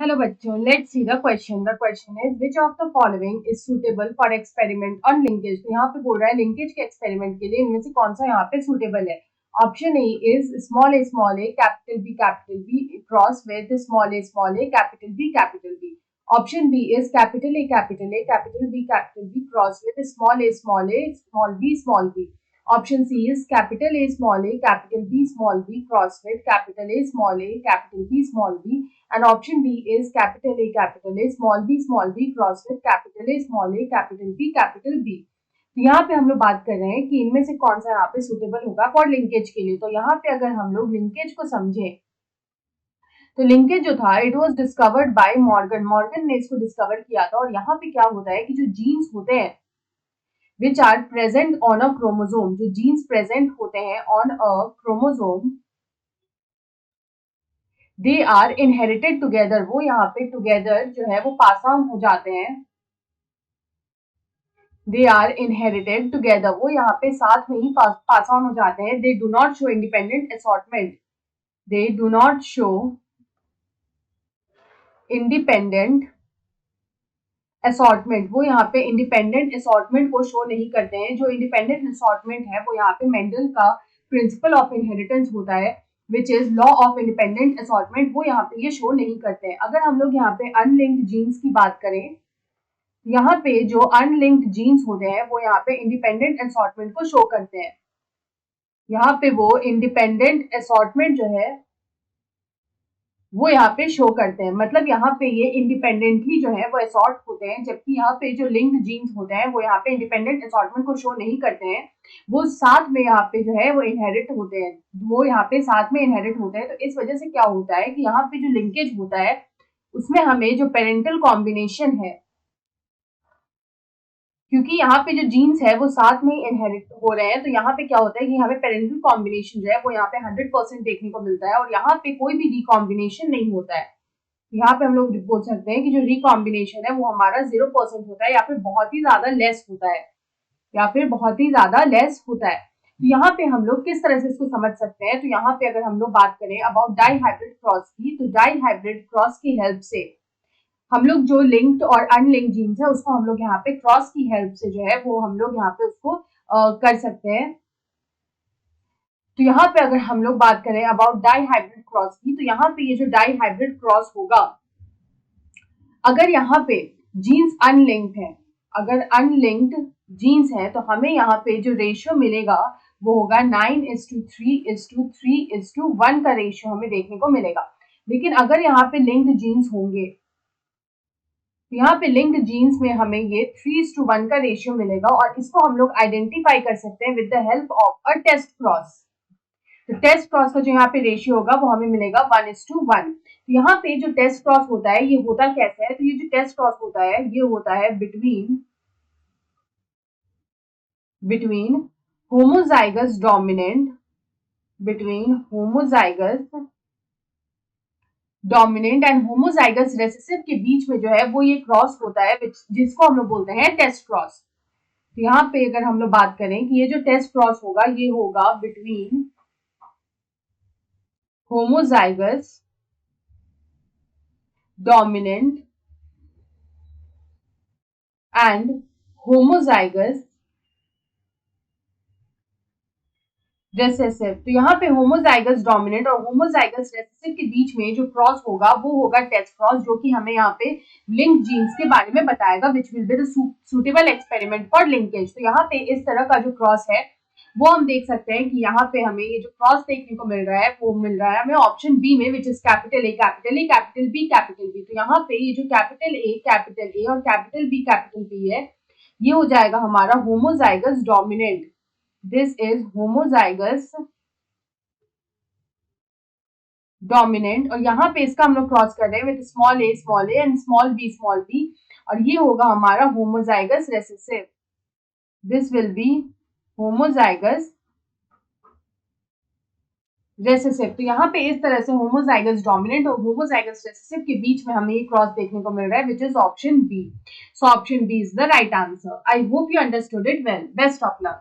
Hello बच्चों, let's see the question. The question is which of the following is suitable for experiment on linkage. तो यहाँ पे बोल रहा है लिंकेज के एक्सपेरिमेंट के लिए इनमें से कौन सा यहाँ पे सुटेबल है। Option A is small A capital B cross with small A capital B. Option B is capital B cross with small B. Option C is capital B small B cross with capital B small B. And option D is small b cross with capital B. तो यहाँ पे हम लोग बात कर रहे हैं कि इनमें से कौन सा यहाँ पे सुटेबल होगा फॉर लिंकेज के लिए। तो यहाँ पे अगर हम लोग लिंकेज को समझें तो लिंकेज जो था it was discovered by Morgan ने इसको डिस्कवर किया था। और यहाँ पे क्या होता है कि जो जीन्स होते हैं which are present on a chromosome, जो जीन्स प्रेजेंट होते हैं on a chromosome they are inherited together. वो यहाँ पे टुगेदर जो है वो पास ऑन हो जाते हैं। दे आर इनहेरिटेड टुगेदर, वो यहाँ पे साथ में ही पास ऑन हो जाते हैं। They do not show independent assortment, they do not show independent assortment, वो यहाँ पे इंडिपेंडेंट असॉर्टमेंट को शो नहीं करते हैं। जो इंडिपेंडेंट असॉर्टमेंट है वो यहाँ पे मेंडल का प्रिंसिपल ऑफ इनहेरिटेंस होता है which is law of independent assortment, वो यहाँ पे ये शो नहीं करते हैं। अगर हम लोग यहाँ पे अनलिंक्ड जीन्स की बात करें, यहाँ पे जो अनलिंक्ड जीन्स होते हैं वो यहाँ पे इंडिपेंडेंट असॉर्टमेंट को शो करते हैं। यहाँ पे वो इंडिपेंडेंट असॉर्टमेंट जो है वो यहाँ पे शो करते हैं, मतलब यहाँ पे ये इंडिपेंडेंटली जो है वो असॉर्ट होते हैं। जबकि यहाँ पे जो लिंक्ड जीन्स होते हैं वो यहाँ पे इंडिपेंडेंट असॉर्टमेंट को शो नहीं करते हैं, वो साथ में यहाँ पे जो है वो इनहेरिट होते हैं, वो यहाँ पे साथ में इनहेरिट होते हैं। तो इस वजह से क्या होता है कि यहाँ पे जो लिंकेज होता है उसमें हमें जो पेरेंटल कॉम्बिनेशन है, क्योंकि यहाँ पे जो जीन्स है वो साथ में इनहेरिट हो रहे हैं, तो यहाँ पे क्या होता है कि हमें पेरेंटल कॉम्बिनेशन जो है वो यहाँ पे 100% देखने को मिलता है और यहाँ पे कोई भी रिकॉम्बिनेशन नहीं होता है। यहाँ पे हम लोग बोल सकते हैं कि जो रिकॉम्बिनेशन है वो हमारा 0% होता है या फिर बहुत ही ज्यादा लेस होता है, तो यहाँ पे हम लोग किस तरह से इसको समझ सकते हैं। तो यहाँ पे अगर हम लोग बात करें अबाउट डाई हाइब्रिड क्रॉस की, तो डाई हाइब्रिड क्रॉस की हेल्प से हम लोग जो लिंक्ड और अनलिंक्ड जीन्स है उसको हम लोग यहाँ पे क्रॉस की हेल्प से जो है वो हम लोग यहाँ पे उसको कर सकते हैं। तो यहाँ पे अगर हम लोग बात करें अबाउट डाई हाइब्रिड क्रॉस की, तो यहाँ पे ये जो डाई हाइब्रिड क्रॉस होगा, अगर यहाँ पे जीन्स अनलिंक्ड है, अगर अनलिंक्ड जीन्स है तो हमें यहाँ पे जो रेशियो मिलेगा वो होगा 9:3:3:1 का रेशियो हमें देखने को मिलेगा। लेकिन अगर यहाँ पे लिंक्ड जीन्स होंगे तो यहाँ पे लिंक्ड जीन्स में हमें ये 3:1 का रेशियो मिलेगा और इसको हम लोग आइडेंटिफाई कर सकते हैं with the help of a test cross. तो टेस्ट क्रॉस का जो यहाँ पे रेशियो होगा वो हमें मिलेगा 1:1। तो यहाँ पे जो टेस्ट क्रॉस होता है ये होता कैसे है, तो ये जो टेस्ट क्रॉस होता है ये होता है between homozygous dominant and homozygous recessive के बीच में जो है वो ये क्रॉस होता है जिसको हम लोग बोलते हैं टेस्ट क्रॉस। तो यहाँ पे अगर हम लोग बात करें कि ये जो टेस्ट क्रॉस होगा ये होगा between homozygous dominant and homozygous recessive. तो यहाँ पे होमोजाइगस डोमिनेंट और होमोजाइगस रेसेसिव के बीच में जो क्रॉस होगा वो होगा टेस्ट क्रॉस, जो कि हमें यहाँ पे लिंक जीन्स के बारे में बताएगा which will be the suitable experiment for linkage. तो यहाँ पे इस तरह का जो क्रॉस है वो हम देख सकते हैं कि यहाँ पे हमें ये जो क्रॉस देखने को मिल रहा है वो मिल रहा है हमें ऑप्शन बी में विच इज कैपिटल बी। तो यहाँ पे ये जो कैपिटल ए और कैपिटल बी है ये हो जाएगा हमारा homozygous dominant. This is homozygous dominant और यहाँ पे इसका हम लोग क्रॉस कर रहे हैं with small A and small B और ये होगा हमारा homozygous recessive. This will be homozygous recessive. तो यहाँ पे इस तरह से होमोजाइगस डोमिनेंट और होमोजाइगस रेसेसिव के बीच में हमें ये क्रॉस देखने को मिल रहा है which is option B. So option B is the right answer. I hope you understood it well. Best of luck.